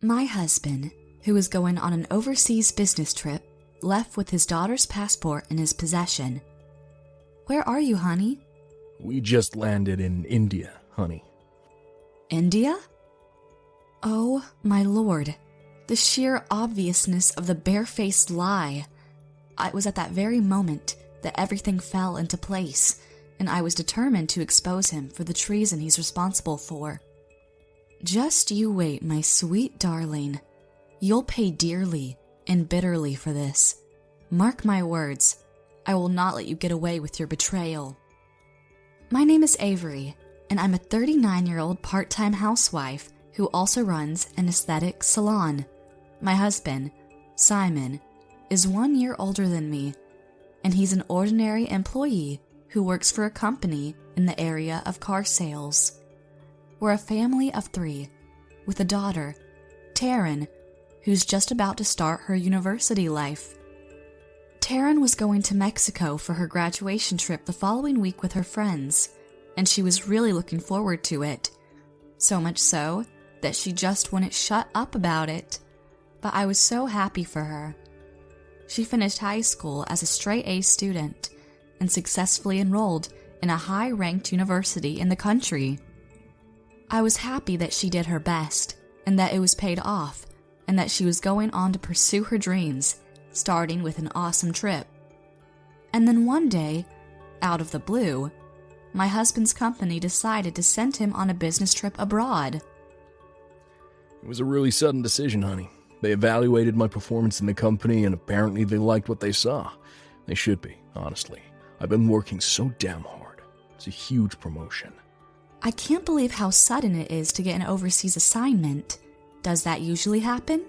My husband, who was going on an overseas business trip, left with his daughter's passport in his possession. Where are you, honey? We just landed in India, honey. India? Oh, my lord. The sheer obviousness of the barefaced lie. It was at that very moment that everything fell into place, and I was determined to expose him for the treason he's responsible for. Just you wait, my sweet darling. You'll pay dearly and bitterly for this. Mark my words, I will not let you get away with your betrayal. My name is Avery, and I'm a 39-year-old part-time housewife who also runs an aesthetic salon. My husband, Simon, is 1 year older than me, and he's an ordinary employee who works for a company in the area of car sales. We're a family of 3, with a daughter, Taryn, who's just about to start her university life. Taryn was going to Mexico for her graduation trip the following week with her friends, and she was really looking forward to it. So much so that she just wouldn't shut up about it. But I was so happy for her. She finished high school as a straight A student and successfully enrolled in a high-ranked university in the country. I was happy that she did her best and that it was paid off and that she was going on to pursue her dreams, starting with an awesome trip. And then one day, out of the blue, my husband's company decided to send him on a business trip abroad. It was a really sudden decision, honey. They evaluated my performance in the company, and apparently they liked what they saw. They should be, honestly. I've been working so damn hard. It's a huge promotion. I can't believe how sudden it is to get an overseas assignment. Does that usually happen?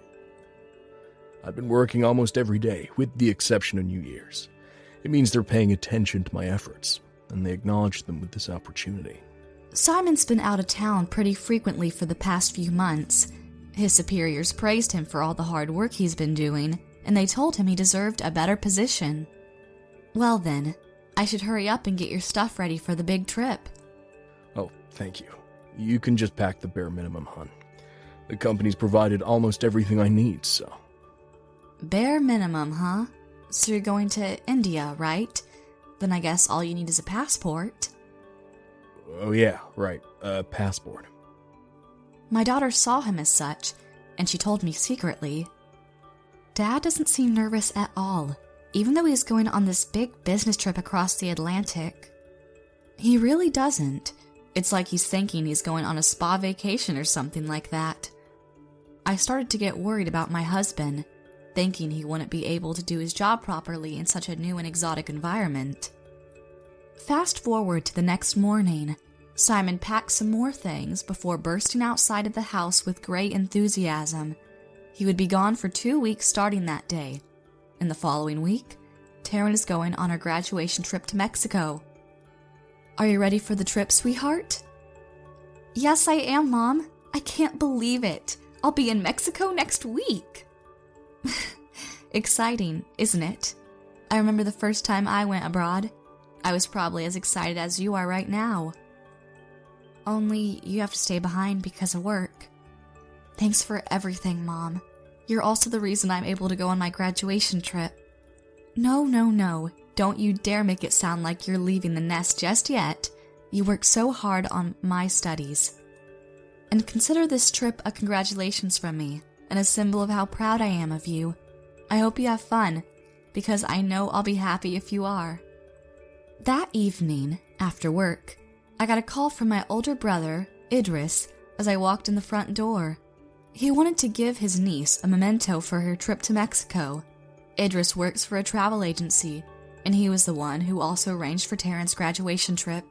I've been working almost every day, with the exception of New Year's. It means they're paying attention to my efforts, and they acknowledge them with this opportunity. Simon's been out of town pretty frequently for the past few months. His superiors praised him for all the hard work he's been doing, and they told him he deserved a better position. Well then, I should hurry up and get your stuff ready for the big trip. Oh, thank you. You can just pack the bare minimum, hon. The company's provided almost everything I need, so... Bare minimum, huh? So you're going to India, right? Then I guess all you need is a passport. Oh yeah, right. Passport. My daughter saw him as such, and she told me secretly. Dad doesn't seem nervous at all, even though he's going on this big business trip across the Atlantic. He really doesn't. It's like he's thinking he's going on a spa vacation or something like that. I started to get worried about my husband, thinking he wouldn't be able to do his job properly in such a new and exotic environment. Fast forward to the next morning. Simon packed some more things before bursting outside of the house with great enthusiasm. He would be gone for 2 weeks starting that day. And the following week, Taryn is going on her graduation trip to Mexico. Are you ready for the trip, sweetheart? Yes, I am, Mom. I can't believe it. I'll be in Mexico next week. Exciting, isn't it? I remember the first time I went abroad. I was probably as excited as you are right now. Only you have to stay behind because of work. Thanks for everything, Mom. You're also the reason I'm able to go on my graduation trip. No. Don't you dare make it sound like you're leaving the nest just yet. You work so hard on my studies. And consider this trip a congratulations from me, and a symbol of how proud I am of you. I hope you have fun, because I know I'll be happy if you are. That evening, after work, I got a call from my older brother, Idris, as I walked in the front door. He wanted to give his niece a memento for her trip to Mexico. Idris works for a travel agency, and he was the one who also arranged for Taryn's graduation trip.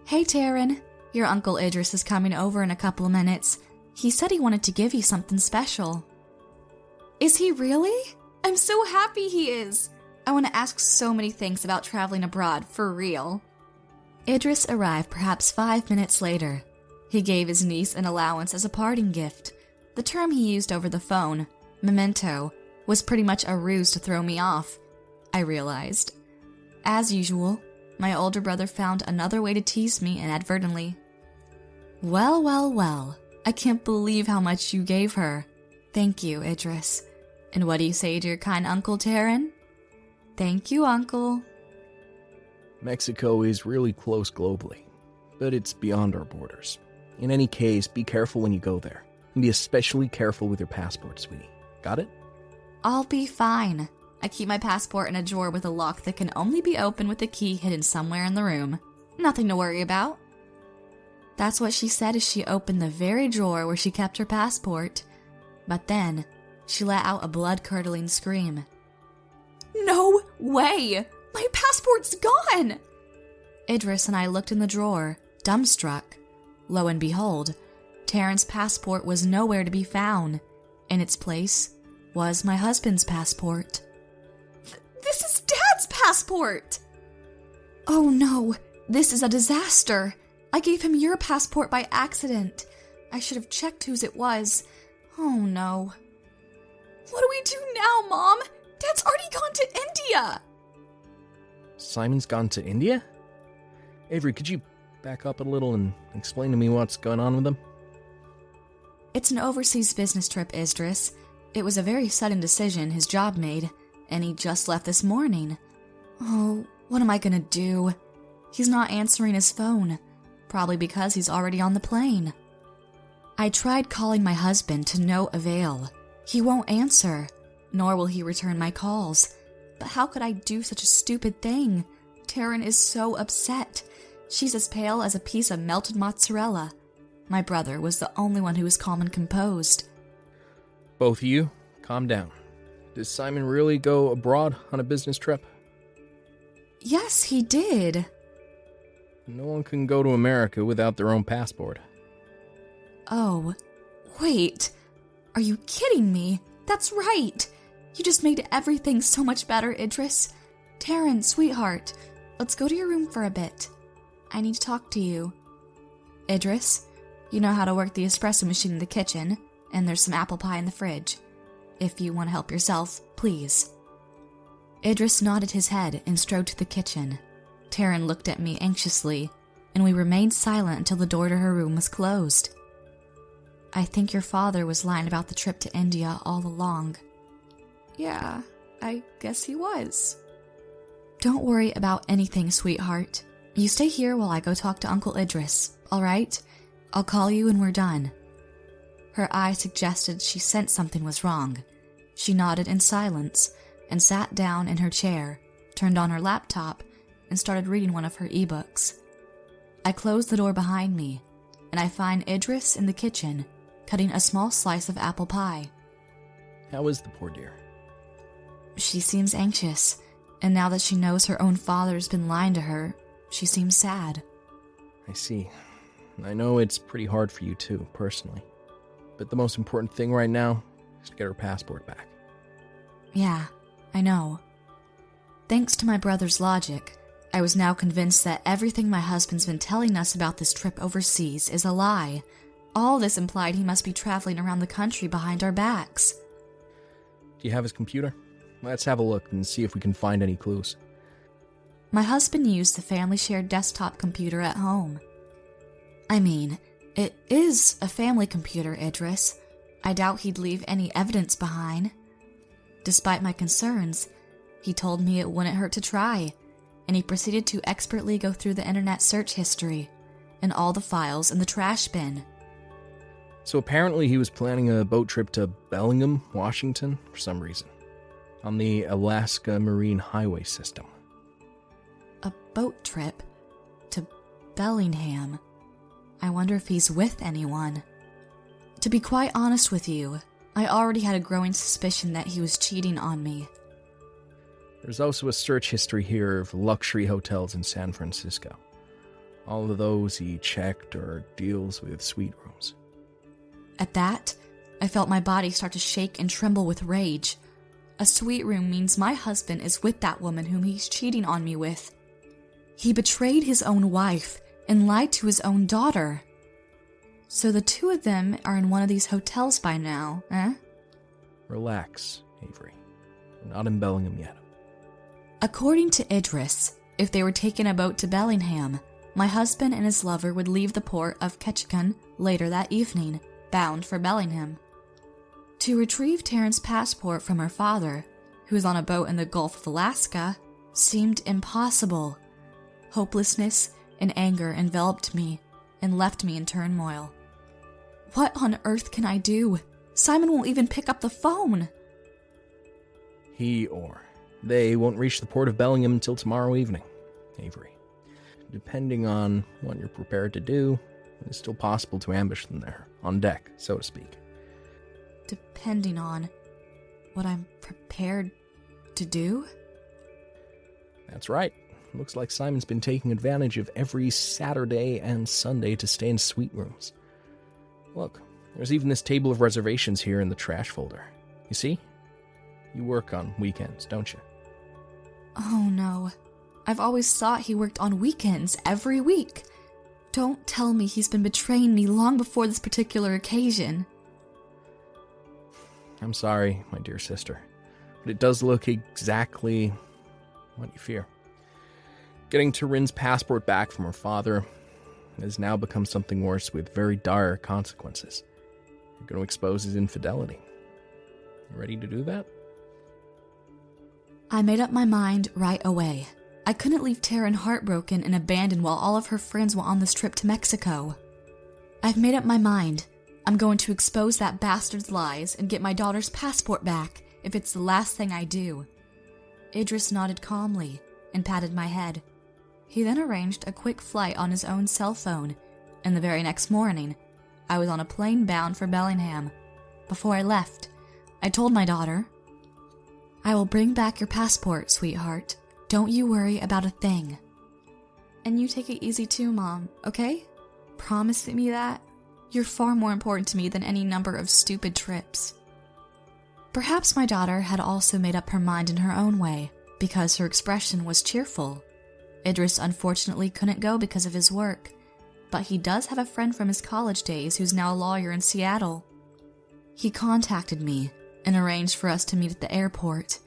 Hey Taryn, your Uncle Idris is coming over in a couple of minutes. He said he wanted to give you something special. Is he really? I'm so happy he is. I want to ask so many things about traveling abroad, for real. Idris arrived perhaps 5 minutes later. He gave his niece an allowance as a parting gift. The term he used over the phone, memento, was pretty much a ruse to throw me off, I realized. As usual, my older brother found another way to tease me inadvertently. Well, I can't believe how much you gave her. Thank you, Idris. And what do you say to your kind Uncle Taryn? Thank you, Uncle. Mexico is really close globally, but it's beyond our borders. In any case, be careful when you go there. And be especially careful with your passport, sweetie. Got it? I'll be fine. I keep my passport in a drawer with a lock that can only be opened with a key hidden somewhere in the room. Nothing to worry about. That's what she said as she opened the very drawer where she kept her passport. But then, she let out a blood-curdling scream. No way! My passport's gone! Idris and I looked in the drawer, dumbstruck. Lo and behold, Taryn's passport was nowhere to be found. In its place was my husband's passport. This is Dad's passport! Oh no, this is a disaster. I gave him your passport by accident. I should have checked whose it was. Oh no. What do we do now, Mom? Dad's already gone to India! Simon's gone to India? Avery, could you back up a little and explain to me what's going on with him? It's an overseas business trip, Idris. It was a very sudden decision his job made, and he just left this morning. Oh, what am I gonna do? He's not answering his phone, probably because he's already on the plane. I tried calling my husband to no avail. He won't answer, nor will he return my calls. But how could I do such a stupid thing? Taryn is so upset. She's as pale as a piece of melted mozzarella. My brother was the only one who was calm and composed. Both of you, calm down. Does Simon really go abroad on a business trip? Yes, he did. No one can go to America without their own passport. Oh, wait. Are you kidding me? That's right. You just made everything so much better, Idris. Taryn, sweetheart, let's go to your room for a bit. I need to talk to you. Idris, you know how to work the espresso machine in the kitchen, and there's some apple pie in the fridge. If you want to help yourself, please. Idris nodded his head and strode to the kitchen. Taryn looked at me anxiously, and we remained silent until the door to her room was closed. I think your father was lying about the trip to India all along. Yeah, I guess he was. Don't worry about anything, sweetheart. You stay here while I go talk to Uncle Idris, all right? I'll call you when we're done. Her eye suggested she sensed something was wrong. She nodded in silence and sat down in her chair, turned on her laptop, and started reading one of her ebooks. I closed the door behind me, and I find Idris in the kitchen, cutting a small slice of apple pie. How is the poor dear? She seems anxious, and now that she knows her own father's been lying to her, she seems sad. I see. I know it's pretty hard for you too, personally. But the most important thing right now is to get her passport back. Yeah, I know. Thanks to my brother's logic, I was now convinced that everything my husband's been telling us about this trip overseas is a lie. All this implied he must be traveling around the country behind our backs. Do you have his computer? Let's have a look and see if we can find any clues. My husband used the family shared desktop computer at home. I mean, it is a family computer, Idris. I doubt he'd leave any evidence behind. Despite my concerns, he told me it wouldn't hurt to try, and he proceeded to expertly go through the internet search history and all the files in the trash bin. So apparently he was planning a boat trip to Bellingham, Washington, for some reason, on the Alaska Marine Highway System. A boat trip to Bellingham. I wonder if he's with anyone. To be quite honest with you, I already had a growing suspicion that he was cheating on me. There's also a search history here of luxury hotels in San Francisco. All of those he checked or deals with suite rooms. At that, I felt my body start to shake and tremble with rage. A suite room means my husband is with that woman whom he's cheating on me with. He betrayed his own wife and lied to his own daughter. So the two of them are in one of these hotels by now, eh? Relax, Avery. We're not in Bellingham yet. According to Idris, if they were taking a boat to Bellingham, my husband and his lover would leave the port of Ketchikan later that evening, bound for Bellingham. To retrieve Taryn's passport from her father, who was on a boat in the Gulf of Alaska, seemed impossible. Hopelessness and anger enveloped me and left me in turmoil. What on earth can I do? Simon won't even pick up the phone. He or they won't reach the port of Bellingham until tomorrow evening, Avery. Depending on what you're prepared to do, it's still possible to ambush them there, on deck, so to speak. Depending on what I'm prepared to do? That's right. Looks like Simon's been taking advantage of every Saturday and Sunday to stay in suite rooms. Look, there's even this table of reservations here in the trash folder. You see? You work on weekends, don't you? Oh no. I've always thought he worked on weekends every week. Don't tell me he's been betraying me long before this particular occasion. I'm sorry, my dear sister, but it does look exactly what you fear. Getting Taryn's passport back from her father has now become something worse with very dire consequences. You're going to expose his infidelity. You ready to do that? I made up my mind right away. I couldn't leave Taryn heartbroken and abandoned while all of her friends were on this trip to Mexico. I've made up my mind. I'm going to expose that bastard's lies and get my daughter's passport back if it's the last thing I do. Idris nodded calmly and patted my head. He then arranged a quick flight on his own cell phone, and the very next morning, I was on a plane bound for Bellingham. Before I left, I told my daughter, "I will bring back your passport, sweetheart. Don't you worry about a thing. And you take it easy too, Mom, okay? Promise me that? You're far more important to me than any number of stupid trips." Perhaps my daughter had also made up her mind in her own way, because her expression was cheerful. Idris unfortunately couldn't go because of his work, but he does have a friend from his college days who's now a lawyer in Seattle. He contacted me and arranged for us to meet at the airport.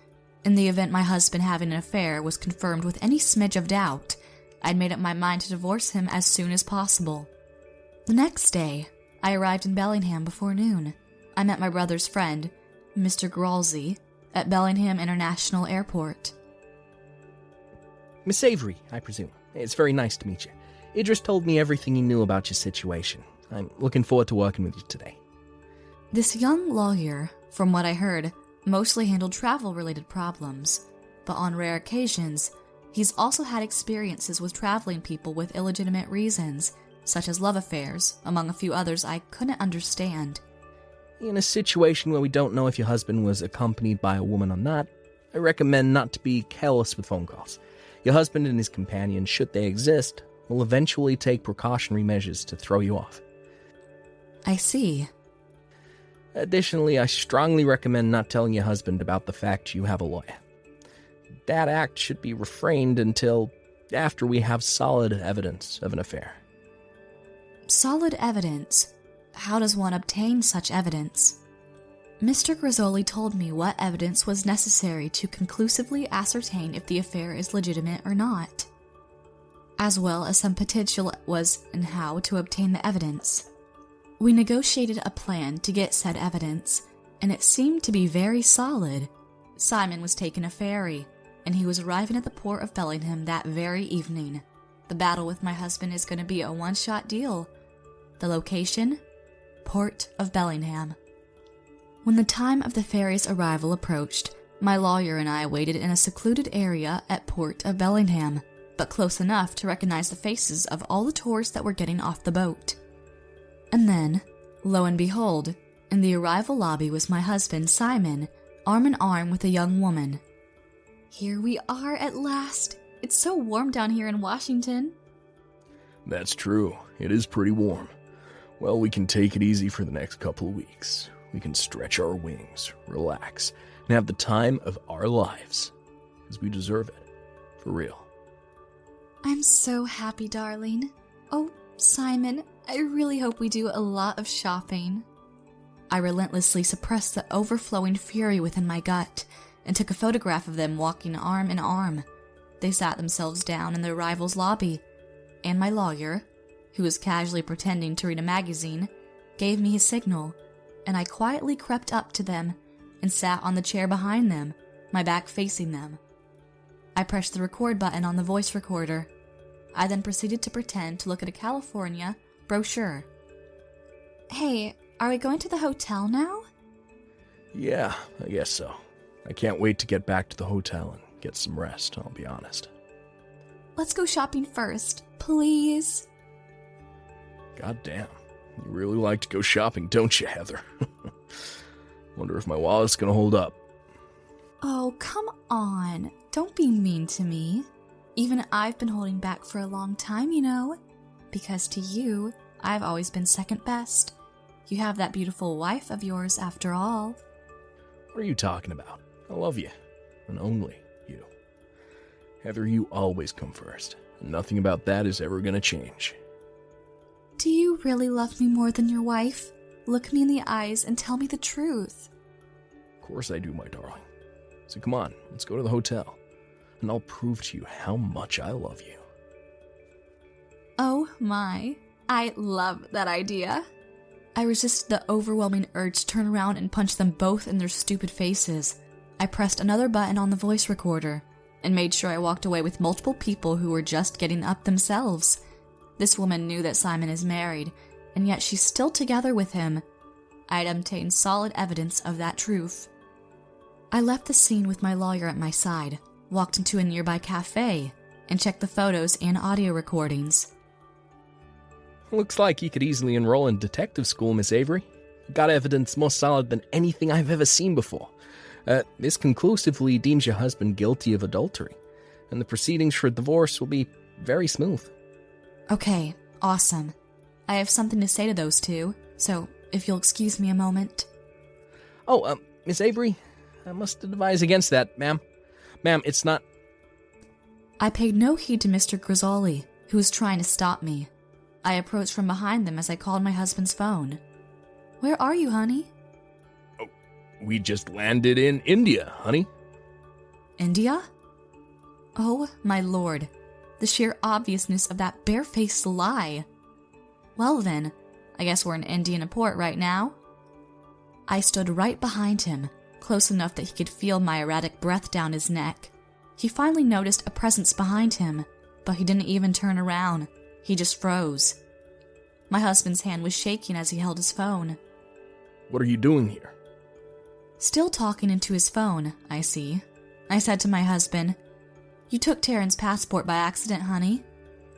In the event my husband having an affair was confirmed with any smidge of doubt, I'd made up my mind to divorce him as soon as possible. The next day, I arrived in Bellingham before noon. I met my brother's friend, Mr. Gralsey, at Bellingham International Airport. Miss Avery, I presume. It's very nice to meet you. Idris told me everything he knew about your situation. I'm looking forward to working with you today. This young lawyer, from what I heard, mostly handled travel-related problems, but on rare occasions, he's also had experiences with traveling people with illegitimate reasons, such as love affairs, among a few others I couldn't understand. In a situation where we don't know if your husband was accompanied by a woman or not, I recommend not to be careless with phone calls. Your husband and his companion, should they exist, will eventually take precautionary measures to throw you off. I see. Additionally, I strongly recommend not telling your husband about the fact you have a lawyer. That act should be refrained until after we have solid evidence of an affair. Solid evidence? How does one obtain such evidence? Mr. Grizzoli told me what evidence was necessary to conclusively ascertain if the affair is legitimate or not, as well as some potential was in how to obtain the evidence. We negotiated a plan to get said evidence, and it seemed to be very solid. Simon was taking a ferry, and he was arriving at the port of Bellingham that very evening. The battle with my husband is going to be a one-shot deal. The location? Port of Bellingham. When the time of the ferry's arrival approached, my lawyer and I waited in a secluded area at Port of Bellingham, but close enough to recognize the faces of all the tourists that were getting off the boat. And then, lo and behold, in the arrival lobby was my husband, Simon, arm in arm with a young woman. Here we are at last. It's so warm down here in Washington. That's true. It is pretty warm. Well, we can take it easy for the next couple of weeks. We can stretch our wings, relax, and have the time of our lives. Because we deserve it. For real. I'm so happy, darling. Oh, Simon, I really hope we do a lot of shopping. I relentlessly suppressed the overflowing fury within my gut and took a photograph of them walking arm in arm. They sat themselves down in their rival's lobby, and my lawyer, who was casually pretending to read a magazine, gave me his signal, and I quietly crept up to them and sat on the chair behind them, my back facing them. I pressed the record button on the voice recorder. I then proceeded to pretend to look at a California brochure. Hey, are we going to the hotel now? Yeah, I guess so. I can't wait to get back to the hotel and get some rest, I'll be honest. Let's go shopping first, please. God damn, you really like to go shopping, don't you, Heather? Wonder if my wallet's gonna hold up. Oh, come on. Don't be mean to me. Even I've been holding back for a long time, you know. Because to you, I've always been second best. You have that beautiful wife of yours after all. What are you talking about? I love you. And only you. Heather, you always come first. And nothing about that is ever gonna change. Do you really love me more than your wife? Look me in the eyes and tell me the truth. Of course I do, my darling. So come on, let's go to the hotel. And I'll prove to you how much I love you. Oh my, I love that idea. I resisted the overwhelming urge to turn around and punch them both in their stupid faces. I pressed another button on the voice recorder and made sure I walked away with multiple people who were just getting up themselves. This woman knew that Simon is married, and yet she's still together with him. I had obtained solid evidence of that truth. I left the scene with my lawyer at my side, walked into a nearby cafe, and checked the photos and audio recordings. Looks like you could easily enroll in detective school, Miss Avery. Got evidence more solid than anything I've ever seen before. This conclusively deems your husband guilty of adultery, and the proceedings for divorce will be very smooth. Okay, awesome. I have something to say to those two, so if you'll excuse me a moment. Oh, Miss Avery, I must advise against that, ma'am. Ma'am, it's not... I paid no heed to Mr. Grizzoli, who was trying to stop me. I approached from behind them as I called my husband's phone. Where are you, honey? Oh, we just landed in India, honey. India? Oh, my lord. The sheer obviousness of that barefaced lie. Well then, I guess we're in Indian port right now. I stood right behind him, close enough that he could feel my erratic breath down his neck. He finally noticed a presence behind him, but he didn't even turn around. He just froze. My husband's hand was shaking as he held his phone. What are you doing here? Still talking into his phone, I see. I said to my husband, "You took Taryn's passport by accident, honey.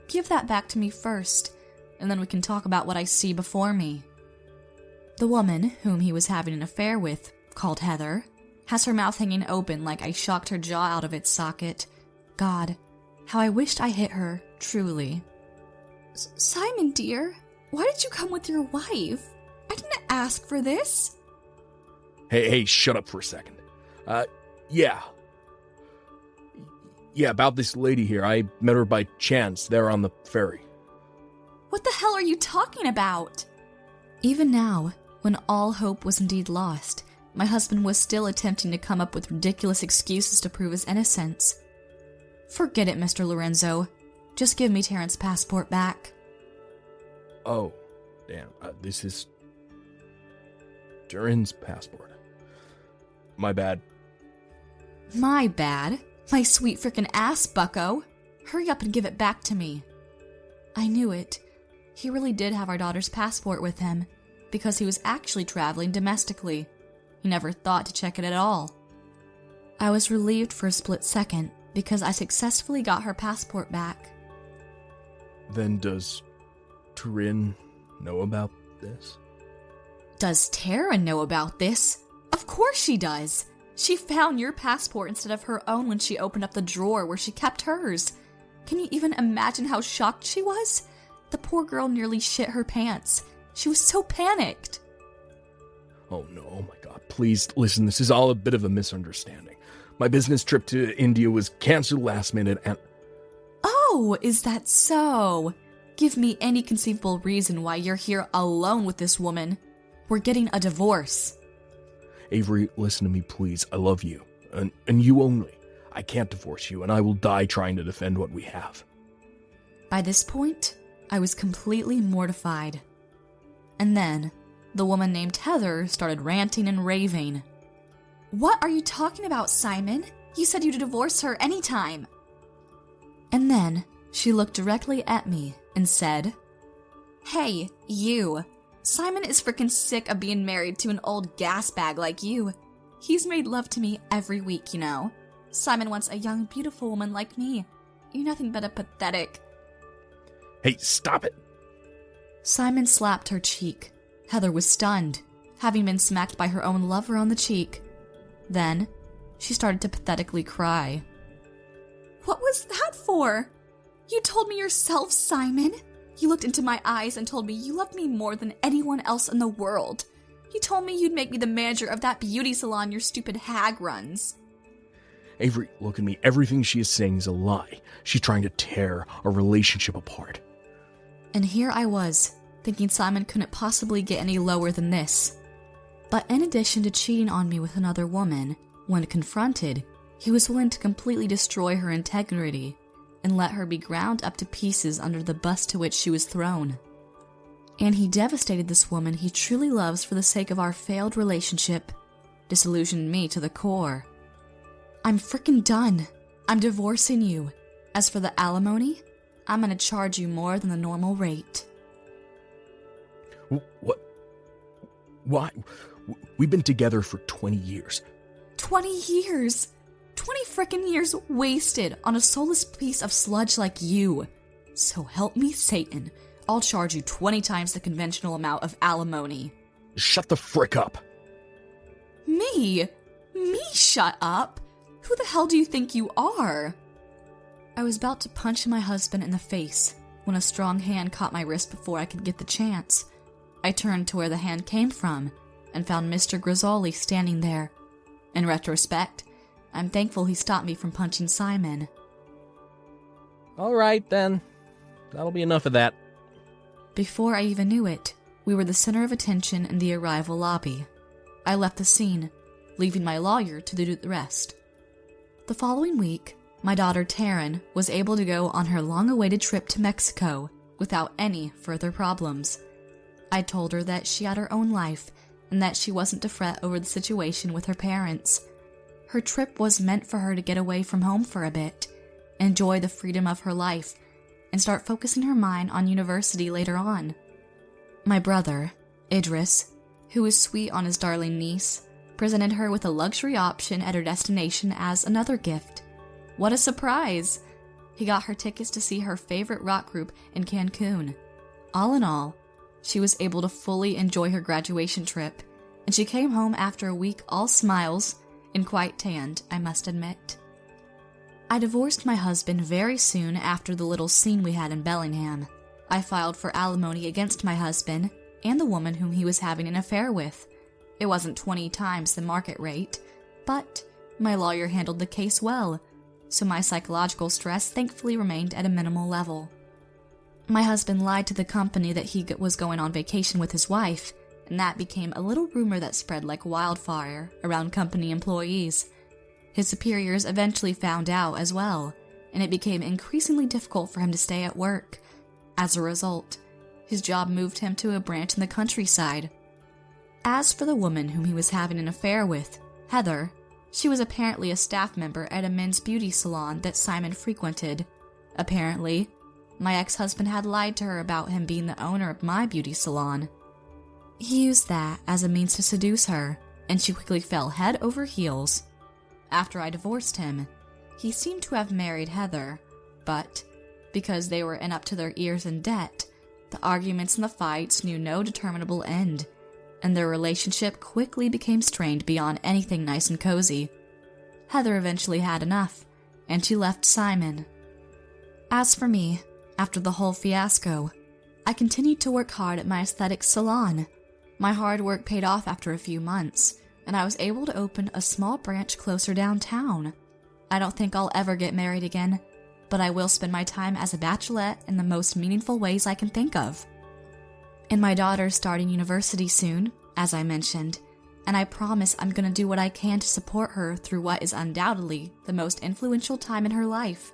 Give that back to me first, and then we can talk about what I see before me." The woman, whom he was having an affair with, called Heather, has her mouth hanging open like I shocked her jaw out of its socket. God, how I wished I hit her, truly. Simon, dear, why did you come with your wife? I didn't ask for this. Hey, shut up for a second. Yeah, about this lady here. I met her by chance there on the ferry. What the hell are you talking about? Even now, when all hope was indeed lost, my husband was still attempting to come up with ridiculous excuses to prove his innocence. Forget it, Mr. Lorenzo. Just give me Terrence's passport back. Oh, damn. This is Terrence's passport. My bad. My bad? My sweet frickin' ass, bucko. Hurry up and give it back to me. I knew it. He really did have our daughter's passport with him, because he was actually traveling domestically. He never thought to check it at all. I was relieved for a split second, because I successfully got her passport back. Then does Taryn know about this? Does Tara know about this? Of course she does. She found your passport instead of her own when she opened up the drawer where she kept hers. Can you even imagine how shocked she was? The poor girl nearly shit her pants. She was so panicked. Oh no, oh my god, please listen, this is all a bit of a misunderstanding. My business trip to India was canceled last minute and... Oh, is that so? Give me any conceivable reason why you're here alone with this woman. We're getting a divorce. Avery, listen to me please, I love you. And you only. I can't divorce you, and I will die trying to defend what we have. By this point, I was completely mortified. And then, the woman named Heather started ranting and raving. "What are you talking about, Simon? You said you'd divorce her anytime." And then she looked directly at me and said, "Hey, you. Simon is freaking sick of being married to an old gas bag like you. He's made love to me every week, you know. Simon wants a young, beautiful woman like me. You're nothing but a pathetic." Hey, stop it! Simon slapped her cheek. Heather was stunned, having been smacked by her own lover on the cheek. Then, she started to pathetically cry. "What was that for? You told me yourself, Simon. You looked into my eyes and told me you loved me more than anyone else in the world. You told me you'd make me the manager of that beauty salon your stupid hag runs." Avery, look at me. Everything she is saying is a lie. She's trying to tear our relationship apart. And here I was, thinking Simon couldn't possibly get any lower than this. But in addition to cheating on me with another woman, when confronted, he was willing to completely destroy her integrity and let her be ground up to pieces under the bus to which she was thrown. And he devastated this woman he truly loves for the sake of our failed relationship, disillusioned me to the core. "I'm frickin' done. I'm divorcing you. As for the alimony, I'm gonna charge you more than the normal rate." What? Why? We've been together for 20 years. 20 years? 20 frickin' years wasted on a soulless piece of sludge like you. So help me Satan, I'll charge you 20 times the conventional amount of alimony. Shut the frick up. Me? Me shut up? Who the hell do you think you are? I was about to punch my husband in the face when a strong hand caught my wrist before I could get the chance. I turned to where the hand came from and found Mr. Grizzoli standing there. In retrospect, I'm thankful he stopped me from punching Simon. All right, then. That'll be enough of that. Before I even knew it, we were the center of attention in the arrival lobby. I left the scene, leaving my lawyer to do the rest. The following week, my daughter Taryn was able to go on her long-awaited trip to Mexico without any further problems. I told her that she had her own life and that she wasn't to fret over the situation with her parents. Her trip was meant for her to get away from home for a bit, enjoy the freedom of her life, and start focusing her mind on university later on. My brother, Idris, who was sweet on his darling niece, presented her with a luxury option at her destination as another gift. What a surprise! He got her tickets to see her favorite rock group in Cancun. All in all, she was able to fully enjoy her graduation trip, and she came home after a week all smiles and quite tanned, I must admit. I divorced my husband very soon after the little scene we had in Bellingham. I filed for alimony against my husband and the woman whom he was having an affair with. It wasn't 20 times the market rate, but my lawyer handled the case well, so my psychological stress thankfully remained at a minimal level. My husband lied to the company that he was going on vacation with his wife, and that became a little rumor that spread like wildfire around company employees. His superiors eventually found out as well, and it became increasingly difficult for him to stay at work. As a result, his job moved him to a branch in the countryside. As for the woman whom he was having an affair with, Heather, she was apparently a staff member at a men's beauty salon that Simon frequented. Apparently, my ex-husband had lied to her about him being the owner of my beauty salon. He used that as a means to seduce her, and she quickly fell head over heels. After I divorced him, he seemed to have married Heather, but because they were in up to their ears in debt, the arguments and the fights knew no determinable end, and their relationship quickly became strained beyond anything nice and cozy. Heather eventually had enough, and she left Simon. As for me, after the whole fiasco, I continued to work hard at my aesthetic salon. My hard work paid off after a few months, and I was able to open a small branch closer downtown. I don't think I'll ever get married again, but I will spend my time as a bachelorette in the most meaningful ways I can think of. And my daughter's starting university soon, as I mentioned, and I promise I'm going to do what I can to support her through what is undoubtedly the most influential time in her life.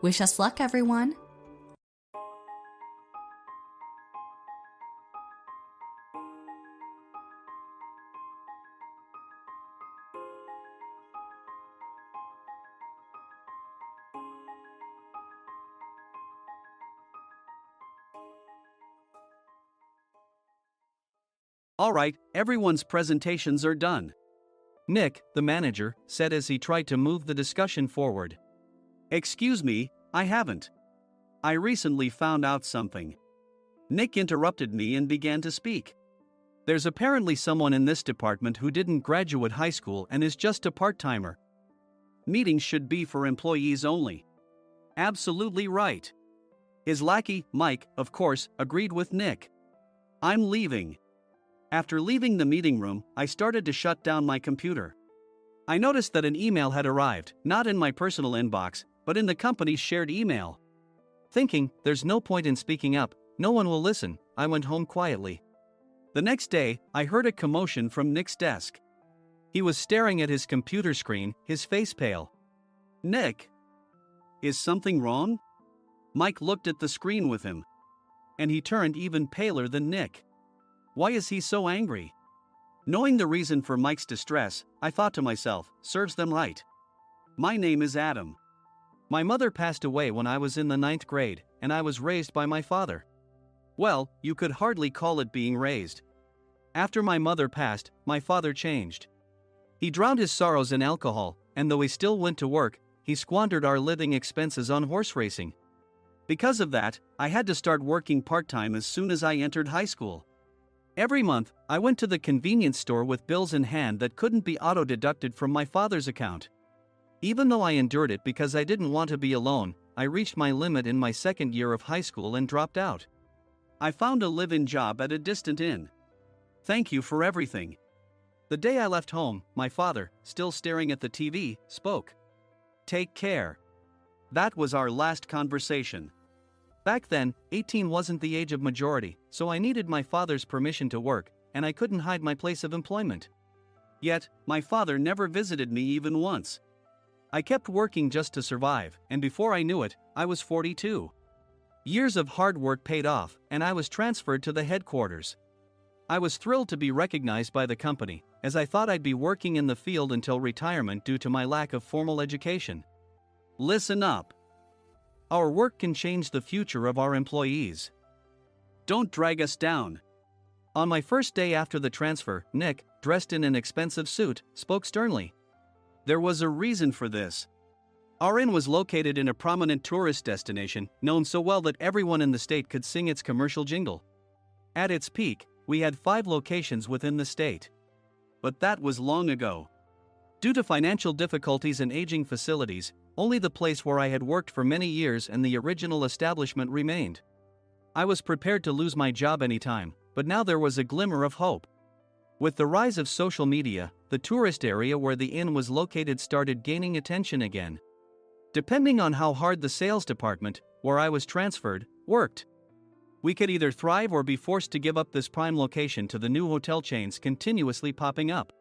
Wish us luck, everyone! All right, everyone's presentations are done," Nick, the manager, said as he tried to move the discussion forward. "Excuse me, I haven't. I recently found out something." Nick interrupted me and began to speak. "There's apparently someone in this department who didn't graduate high school and is just a part-timer. Meetings should be for employees only." "Absolutely right." His lackey, Mike, of course, agreed with Nick. "I'm leaving." After leaving the meeting room, I started to shut down my computer. I noticed that an email had arrived, not in my personal inbox, but in the company's shared email. Thinking, there's no point in speaking up, no one will listen, I went home quietly. The next day, I heard a commotion from Nick's desk. He was staring at his computer screen, his face pale. "Nick, is something wrong?" Mike looked at the screen with him. And he turned even paler than Nick. Why is he so angry? Knowing the reason for Mike's distress, I thought to myself, serves them right. My name is Adam. My mother passed away when I was in the 9th grade, and I was raised by my father. Well, you could hardly call it being raised. After my mother passed, my father changed. He drowned his sorrows in alcohol, and though he still went to work, he squandered our living expenses on horse racing. Because of that, I had to start working part-time as soon as I entered high school. Every month, I went to the convenience store with bills in hand that couldn't be auto-deducted from my father's account. Even though I endured it because I didn't want to be alone, I reached my limit in my second year of high school and dropped out. I found a live-in job at a distant inn. Thank you for everything. The day I left home, my father, still staring at the TV, spoke. Take care. That was our last conversation. Back then, 18 wasn't the age of majority, so I needed my father's permission to work, and I couldn't hide my place of employment. Yet, my father never visited me even once. I kept working just to survive, and before I knew it, I was 42. Years of hard work paid off, and I was transferred to the headquarters. I was thrilled to be recognized by the company, as I thought I'd be working in the field until retirement due to my lack of formal education. Listen up. Our work can change the future of our employees. Don't drag us down. On my first day after the transfer, Nick, dressed in an expensive suit, spoke sternly. There was a reason for this. Our inn was located in a prominent tourist destination, known so well that everyone in the state could sing its commercial jingle. At its peak, we had 5 locations within the state. But that was long ago. Due to financial difficulties and aging facilities, only the place where I had worked for many years and the original establishment remained. I was prepared to lose my job anytime, but now there was a glimmer of hope. With the rise of social media, the tourist area where the inn was located started gaining attention again. Depending on how hard the sales department, where I was transferred, worked, we could either thrive or be forced to give up this prime location to the new hotel chains continuously popping up.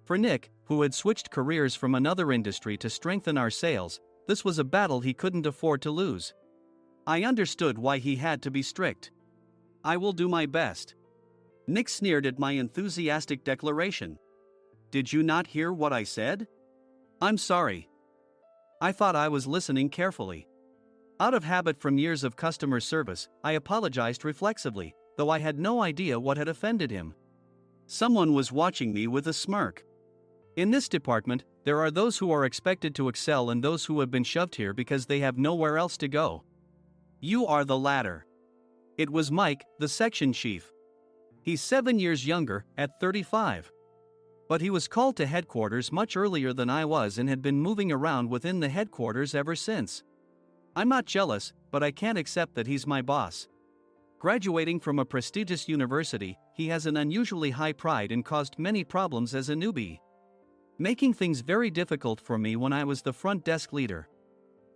For Nick, who had switched careers from another industry to strengthen our sales, this was a battle he couldn't afford to lose. I understood why he had to be strict. I will do my best. Nick sneered at my enthusiastic declaration. Did you not hear what I said? I'm sorry. I thought I was listening carefully. Out of habit from years of customer service, I apologized reflexively, though I had no idea what had offended him. Someone was watching me with a smirk. In this department, there are those who are expected to excel and those who have been shoved here because they have nowhere else to go. You are the latter. It was Mike, the section chief. He's 7 years younger, at 35. But he was called to headquarters much earlier than I was and had been moving around within the headquarters ever since. I'm not jealous, but I can't accept that he's my boss. Graduating from a prestigious university, he has an unusually high pride and caused many problems as a newbie, making things very difficult for me when I was the front desk leader.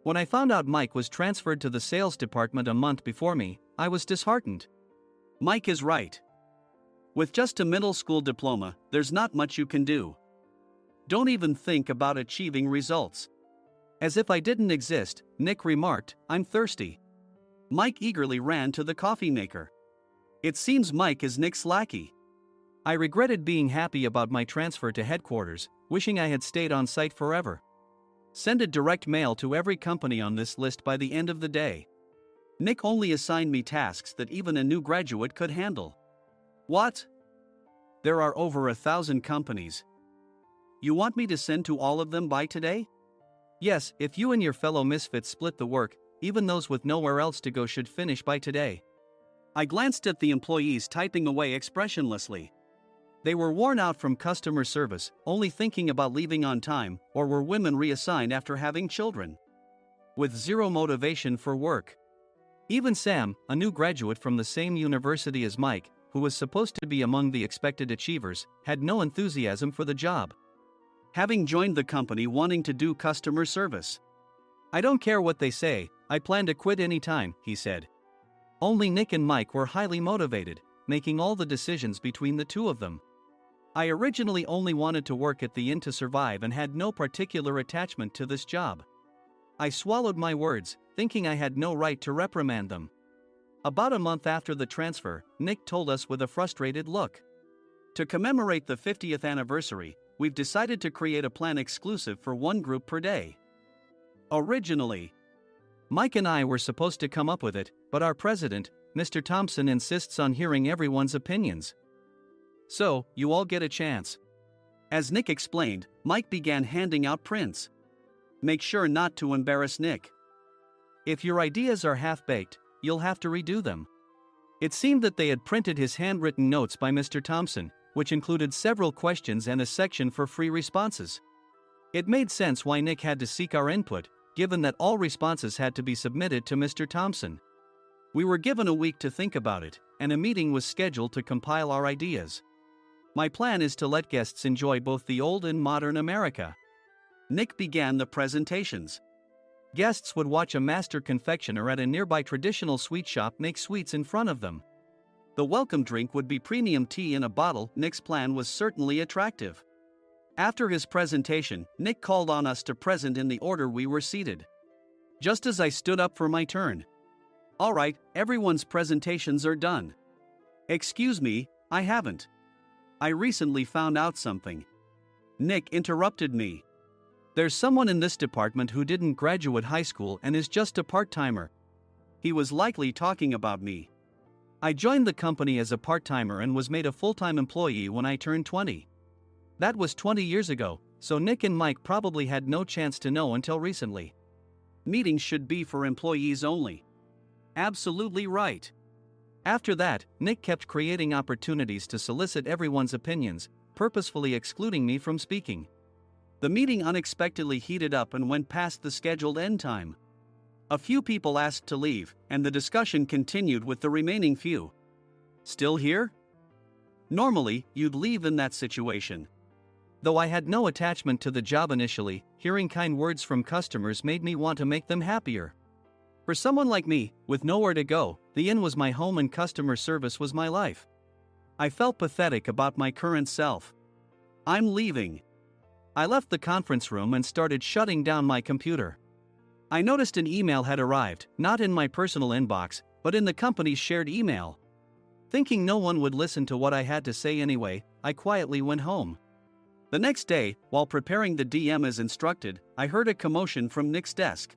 When I found out Mike was transferred to the sales department a month before me, I was disheartened. Mike is right. With just a middle school diploma, there's not much you can do. Don't even think about achieving results. As if I didn't exist, Nick remarked, I'm thirsty. Mike eagerly ran to the coffee maker. It seems Mike is Nick's lackey. I regretted being happy about my transfer to headquarters, wishing I had stayed on site forever. Send a direct mail to every company on this list by the end of the day. Nick only assigned me tasks that even a new graduate could handle. What? There are over 1,000 companies. You want me to send to all of them by today? Yes, if you and your fellow misfits split the work, even those with nowhere else to go should finish by today. I glanced at the employees typing away expressionlessly. They were worn out from customer service, only thinking about leaving on time, or were women reassigned after having children. With zero motivation for work. Even Sam, a new graduate from the same university as Mike, who was supposed to be among the expected achievers, had no enthusiasm for the job. Having joined the company wanting to do customer service. I don't care what they say, I plan to quit anytime, he said. Only Nick and Mike were highly motivated, making all the decisions between the two of them. I originally only wanted to work at the inn to survive and had no particular attachment to this job. I swallowed my words, thinking I had no right to reprimand them. About a month after the transfer, Nick told us with a frustrated look. To commemorate the 50th anniversary, we've decided to create a plan exclusive for one group per day. Originally, Mike and I were supposed to come up with it, but our president, Mr. Thompson, insists on hearing everyone's opinions. So, you all get a chance. As Nick explained, Mike began handing out prints. Make sure not to embarrass Nick. If your ideas are half-baked, you'll have to redo them. It seemed that they had printed his handwritten notes by Mr. Thompson, which included several questions and a section for free responses. It made sense why Nick had to seek our input, given that all responses had to be submitted to Mr. Thompson. We were given a week to think about it, and a meeting was scheduled to compile our ideas. My plan is to let guests enjoy both the old and modern America. Nick began the presentations. Guests would watch a master confectioner at a nearby traditional sweet shop make sweets in front of them. The welcome drink would be premium tea in a bottle. Nick's plan was certainly attractive. After his presentation, Nick called on us to present in the order we were seated. Just as I stood up for my turn. All right, everyone's presentations are done. Excuse me, I haven't. I recently found out something. Nick interrupted me. There's someone in this department who didn't graduate high school and is just a part-timer. He was likely talking about me. I joined the company as a part-timer and was made a full-time employee when I turned 20. That was 20 years ago, so Nick and Mike probably had no chance to know until recently. Meetings should be for employees only. Absolutely right. After that, Nick kept creating opportunities to solicit everyone's opinions, purposefully excluding me from speaking. The meeting unexpectedly heated up and went past the scheduled end time. A few people asked to leave, and the discussion continued with the remaining few. Still here? Normally, you'd leave in that situation. Though I had no attachment to the job initially, hearing kind words from customers made me want to make them happier. For someone like me, with nowhere to go, the inn was my home and customer service was my life. I felt pathetic about my current self. I'm leaving. I left the conference room and started shutting down my computer. I noticed an email had arrived, not in my personal inbox, but in the company's shared email. Thinking no one would listen to what I had to say anyway, I quietly went home. The next day, while preparing the DM as instructed, I heard a commotion from Nick's desk.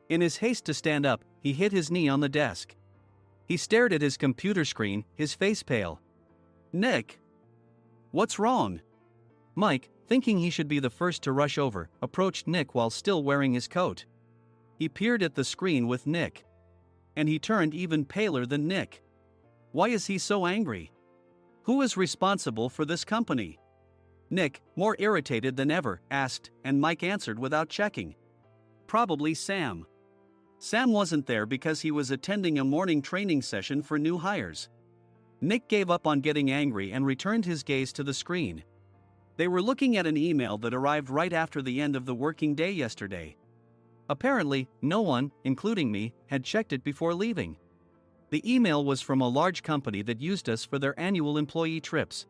In his haste to stand up, he hit his knee on the desk. He stared at his computer screen, his face pale. Nick! What's wrong? Mike, thinking he should be the first to rush over, approached Nick while still wearing his coat. He peered at the screen with Nick. And he turned even paler than Nick. Why is he so angry? Who is responsible for this company? Nick, more irritated than ever, asked, and Mike answered without checking. Probably Sam. Sam wasn't there because he was attending a morning training session for new hires. Nick gave up on getting angry and returned his gaze to the screen. They were looking at an email that arrived right after the end of the working day yesterday. Apparently, no one, including me, had checked it before leaving. The email was from a large company that used us for their annual employee trips.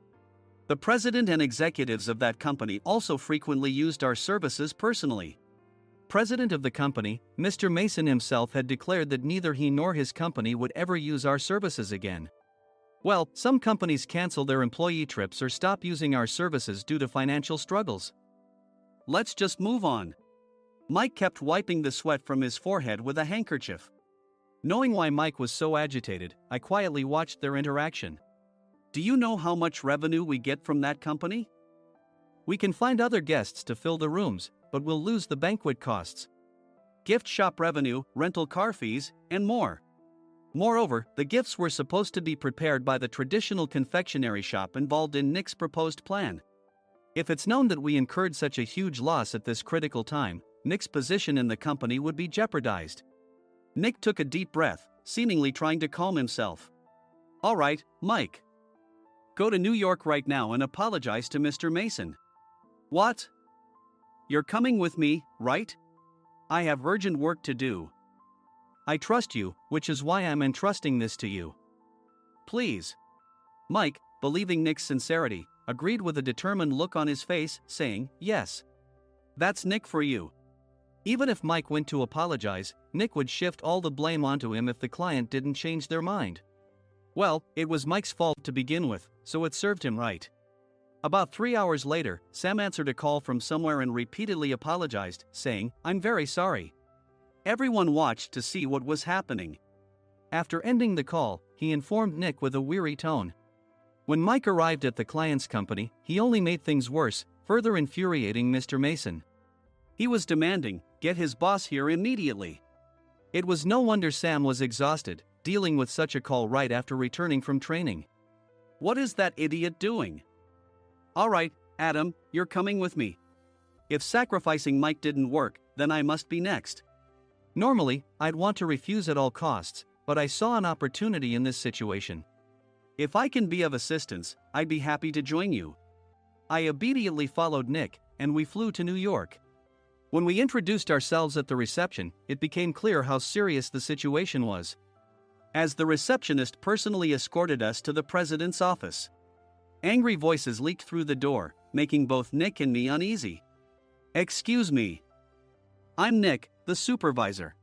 The president and executives of that company also frequently used our services personally. President of the company, Mr. Mason himself, had declared that neither he nor his company would ever use our services again. Well, some companies cancel their employee trips or stop using our services due to financial struggles. Let's just move on. Mike kept wiping the sweat from his forehead with a handkerchief. Knowing why Mike was so agitated, I quietly watched their interaction. Do you know how much revenue we get from that company? We can find other guests to fill the rooms, but we'll lose the banquet costs, gift shop revenue, rental car fees, and more. Moreover, the gifts were supposed to be prepared by the traditional confectionery shop involved in Nick's proposed plan. If it's known that we incurred such a huge loss at this critical time, Nick's position in the company would be jeopardized. Nick took a deep breath, seemingly trying to calm himself. All right, Mike. Go to New York right now and apologize to Mr. Mason. What? You're coming with me, right? I have urgent work to do. I trust you, which is why I'm entrusting this to you. Please. Mike, believing Nick's sincerity, agreed with a determined look on his face, saying, yes. That's Nick for you. Even if Mike went to apologize, Nick would shift all the blame onto him if the client didn't change their mind. Well, it was Mike's fault to begin with, so it served him right. About 3 hours later, Sam answered a call from somewhere and repeatedly apologized, saying, I'm very sorry. Everyone watched to see what was happening. After ending the call, he informed Nick with a weary tone. When Mike arrived at the client's company, he only made things worse, further infuriating Mr. Mason. He was demanding, get his boss here immediately. It was no wonder Sam was exhausted, dealing with such a call right after returning from training. What is that idiot doing? All right, Adam, you're coming with me. If sacrificing Mike didn't work, then I must be next. Normally, I'd want to refuse at all costs, but I saw an opportunity in this situation. If I can be of assistance, I'd be happy to join you. I immediately followed Nick, and we flew to New York. When we introduced ourselves at the reception, it became clear how serious the situation was, as the receptionist personally escorted us to the president's office. Angry voices leaked through the door, making both Nick and me uneasy. Excuse me. I'm Nick, the supervisor.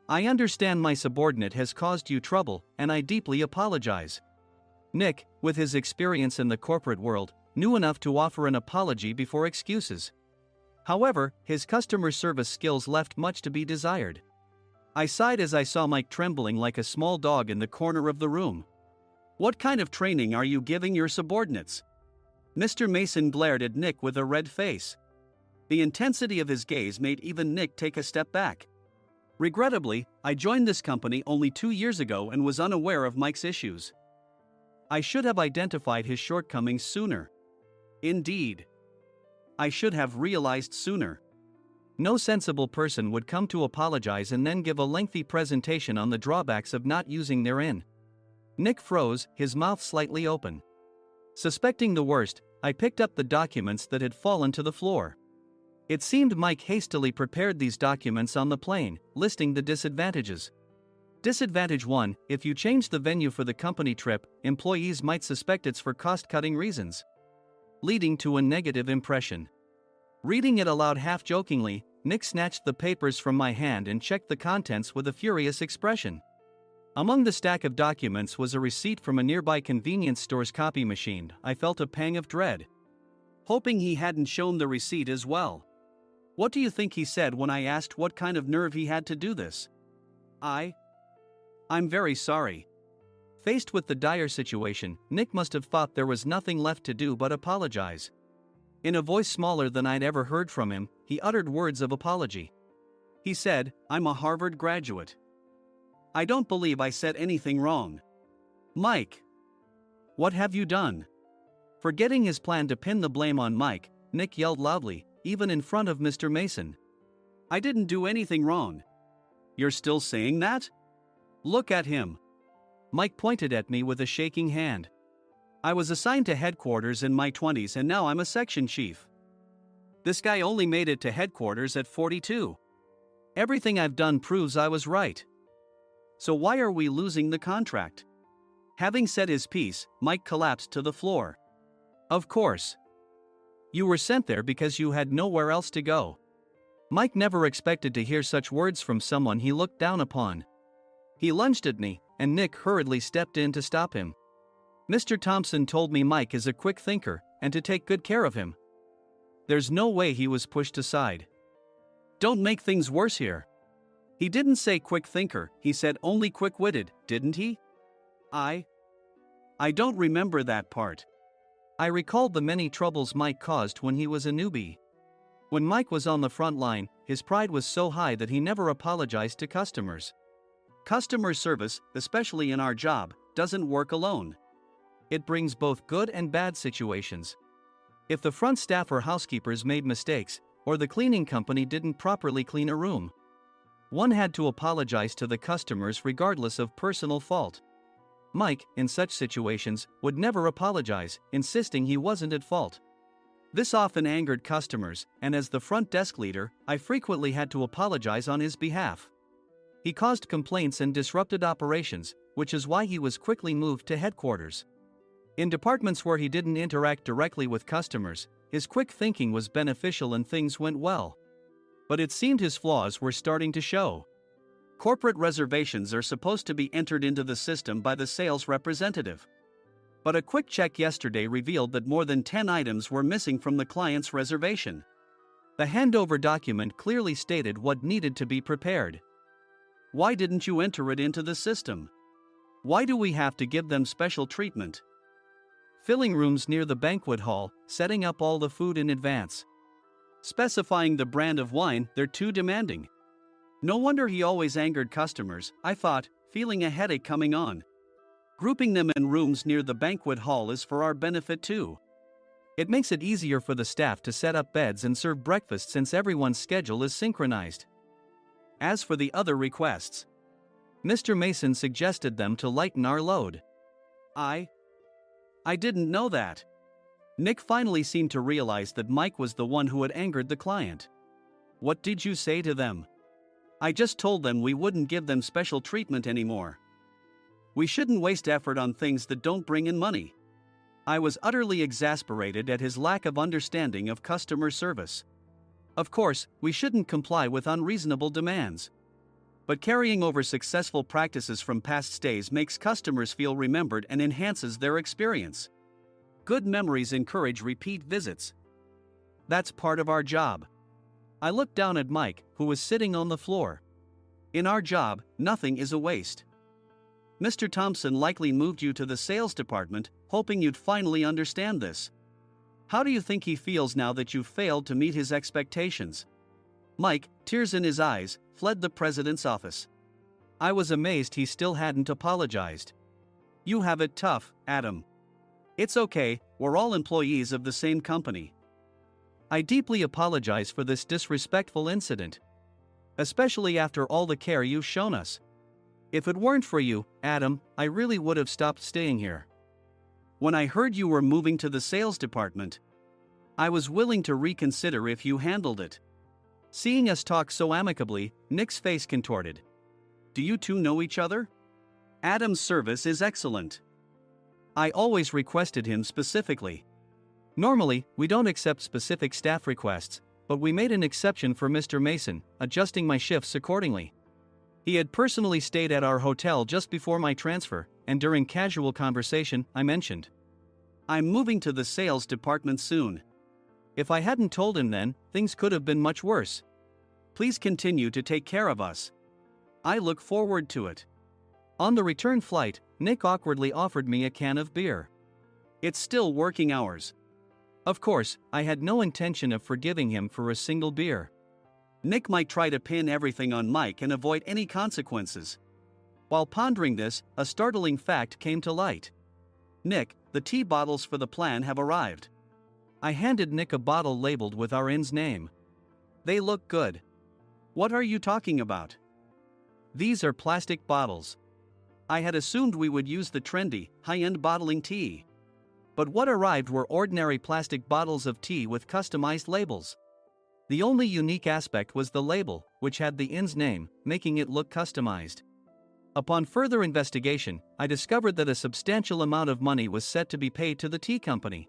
I understand my subordinate has caused you trouble, and I deeply apologize. Nick, with his experience in the corporate world, knew enough to offer an apology before excuses. However, his customer service skills left much to be desired. I sighed as I saw Mike trembling like a small dog in the corner of the room. What kind of training are you giving your subordinates? Mr. Mason glared at Nick with a red face. The intensity of his gaze made even Nick take a step back. Regrettably, I joined this company only 2 years ago and was unaware of Mike's issues. I should have identified his shortcomings sooner. Indeed. I should have realized sooner. No sensible person would come to apologize and then give a lengthy presentation on the drawbacks of not using their in. Nick froze, his mouth slightly open. Suspecting the worst, I picked up the documents that had fallen to the floor. It seemed Mike hastily prepared these documents on the plane, listing the disadvantages. Disadvantage 1: if you change the venue for the company trip, employees might suspect it's for cost-cutting reasons, leading to a negative impression. Reading it aloud half-jokingly, Nick snatched the papers from my hand and checked the contents with a furious expression. Among the stack of documents was a receipt from a nearby convenience store's copy machine. I felt a pang of dread, hoping he hadn't shown the receipt as well. What do you think he said when I asked what kind of nerve he had to do this? I'm very sorry. Faced with the dire situation, Nick must have thought there was nothing left to do but apologize. In a voice smaller than I'd ever heard from him, he uttered words of apology. He said, I'm a Harvard graduate. I don't believe I said anything wrong. Mike! What have you done? Forgetting his plan to pin the blame on Mike, Nick yelled loudly, even in front of Mr. Mason. I didn't do anything wrong. You're still saying that? Look at him. Mike pointed at me with a shaking hand. I was assigned to headquarters in my 20s and now I'm a section chief. This guy only made it to headquarters at 42. Everything I've done proves I was right. So why are we losing the contract? Having said his piece, Mike collapsed to the floor. Of course. You were sent there because you had nowhere else to go. Mike never expected to hear such words from someone he looked down upon. He lunged at me, and Nick hurriedly stepped in to stop him. Mr. Thompson told me Mike is a quick thinker, and to take good care of him. There's no way he was pushed aside. Don't make things worse here. He didn't say quick thinker, he said only quick-witted, didn't he? I don't remember that part. I recalled the many troubles Mike caused when he was a newbie. When Mike was on the front line, his pride was so high that he never apologized to customers. Customer service, especially in our job, doesn't work alone. It brings both good and bad situations. If the front staff or housekeepers made mistakes, or the cleaning company didn't properly clean a room, one had to apologize to the customers regardless of personal fault. Mike, in such situations, would never apologize, insisting he wasn't at fault. This often angered customers, and as the front desk leader, I frequently had to apologize on his behalf. He caused complaints and disrupted operations, which is why he was quickly moved to headquarters. In departments where he didn't interact directly with customers, his quick thinking was beneficial and things went well. But it seemed his flaws were starting to show. Corporate reservations are supposed to be entered into the system by the sales representative. But a quick check yesterday revealed that more than 10 items were missing from the client's reservation. The handover document clearly stated what needed to be prepared. Why didn't you enter it into the system? Why do we have to give them special treatment? Filling rooms near the banquet hall, setting up all the food in advance. Specifying the brand of wine, they're too demanding. No wonder he always angered customers, I thought, feeling a headache coming on. Grouping them in rooms near the banquet hall is for our benefit too. It makes it easier for the staff to set up beds and serve breakfast since everyone's schedule is synchronized. As for the other requests, Mr. Mason suggested them to lighten our load. I didn't know that. Nick finally seemed to realize that Mike was the one who had angered the client. What did you say to them? I just told them we wouldn't give them special treatment anymore. We shouldn't waste effort on things that don't bring in money. I was utterly exasperated at his lack of understanding of customer service. Of course, we shouldn't comply with unreasonable demands. But carrying over successful practices from past stays makes customers feel remembered and enhances their experience. Good memories encourage repeat visits. That's part of our job. I looked down at Mike, who was sitting on the floor. In our job, nothing is a waste. Mr. Thompson likely moved you to the sales department, hoping you'd finally understand this. How do you think he feels now that you've failed to meet his expectations? Mike, tears in his eyes, fled the president's office. I was amazed he still hadn't apologized. You have it tough, Adam. It's okay, we're all employees of the same company. I deeply apologize for this disrespectful incident. Especially after all the care you've shown us. If it weren't for you, Adam, I really would have stopped staying here. When I heard you were moving to the sales department, I was willing to reconsider if you handled it. Seeing us talk so amicably, Nick's face contorted. Do you two know each other? Adam's service is excellent. I always requested him specifically. Normally, we don't accept specific staff requests, but we made an exception for Mr. Mason, adjusting my shifts accordingly. He had personally stayed at our hotel just before my transfer, and during casual conversation, I mentioned, I'm moving to the sales department soon. If I hadn't told him then, things could have been much worse. Please continue to take care of us. I look forward to it. On the return flight, Nick awkwardly offered me a can of beer. It's still working hours. Of course, I had no intention of forgiving him for a single beer. Nick might try to pin everything on Mike and avoid any consequences. While pondering this, a startling fact came to light. Nick, the tea bottles for the plan have arrived. I handed Nick a bottle labeled with our inn's name. They look good. What are you talking about? These are plastic bottles. I had assumed we would use the trendy, high-end bottling tea. But what arrived were ordinary plastic bottles of tea with customized labels. The only unique aspect was the label, which had the inn's name, making it look customized. Upon further investigation, I discovered that a substantial amount of money was set to be paid to the tea company.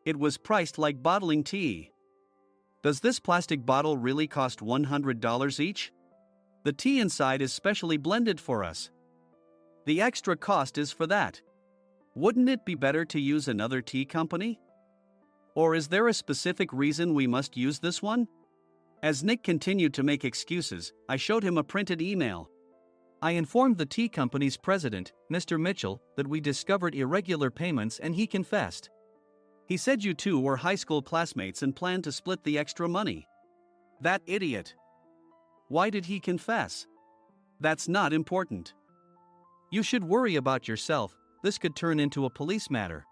It was priced like bottling tea. Does this plastic bottle really cost $100 each? The tea inside is specially blended for us. The extra cost is for that. Wouldn't it be better to use another tea company? Or is there a specific reason we must use this one? As Nick continued to make excuses, I showed him a printed email. I informed the tea company's president, Mr. Mitchell, that we discovered irregular payments and he confessed. He said you two were high school classmates and planned to split the extra money. That idiot. Why did he confess? That's not important. You should worry about yourself, this could turn into a police matter.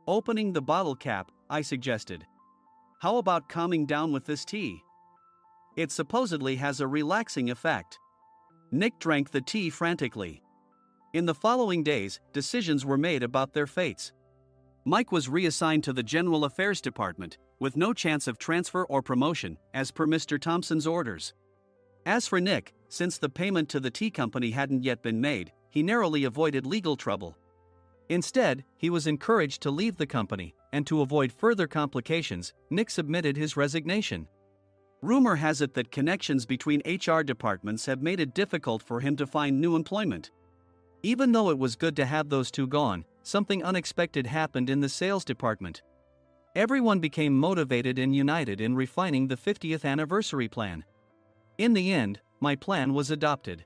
Opening the bottle cap, I suggested. How about calming down with this tea? It supposedly has a relaxing effect. Nick drank the tea frantically. In the following days, decisions were made about their fates. Mike was reassigned to the General Affairs Department, with no chance of transfer or promotion, as per Mr. Thompson's orders. As for Nick, since the payment to the tea company hadn't yet been made, he narrowly avoided legal trouble. Instead, he was encouraged to leave the company, and to avoid further complications, Nick submitted his resignation. Rumor has it that connections between HR departments have made it difficult for him to find new employment. Even though it was good to have those two gone, something unexpected happened in the sales department. Everyone became motivated and united in refining the 50th anniversary plan. In the end, my plan was adopted.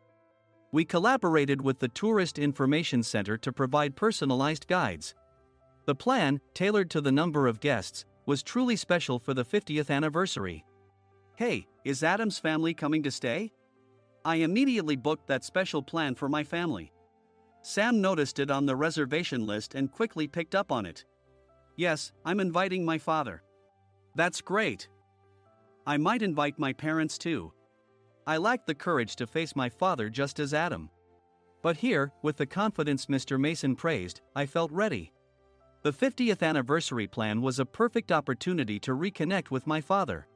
We collaborated with the Tourist Information Center to provide personalized guides. The plan, tailored to the number of guests, was truly special for the 50th anniversary. Hey, is Adam's family coming to stay? I immediately booked that special plan for my family. Sam noticed it on the reservation list and quickly picked up on it. Yes, I'm inviting my father. That's great. I might invite my parents too. I lacked the courage to face my father just as Adam. But here, with the confidence Mr. Mason praised, I felt ready. The 50th anniversary plan was a perfect opportunity to reconnect with my father.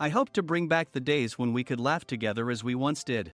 I hoped to bring back the days when we could laugh together as we once did.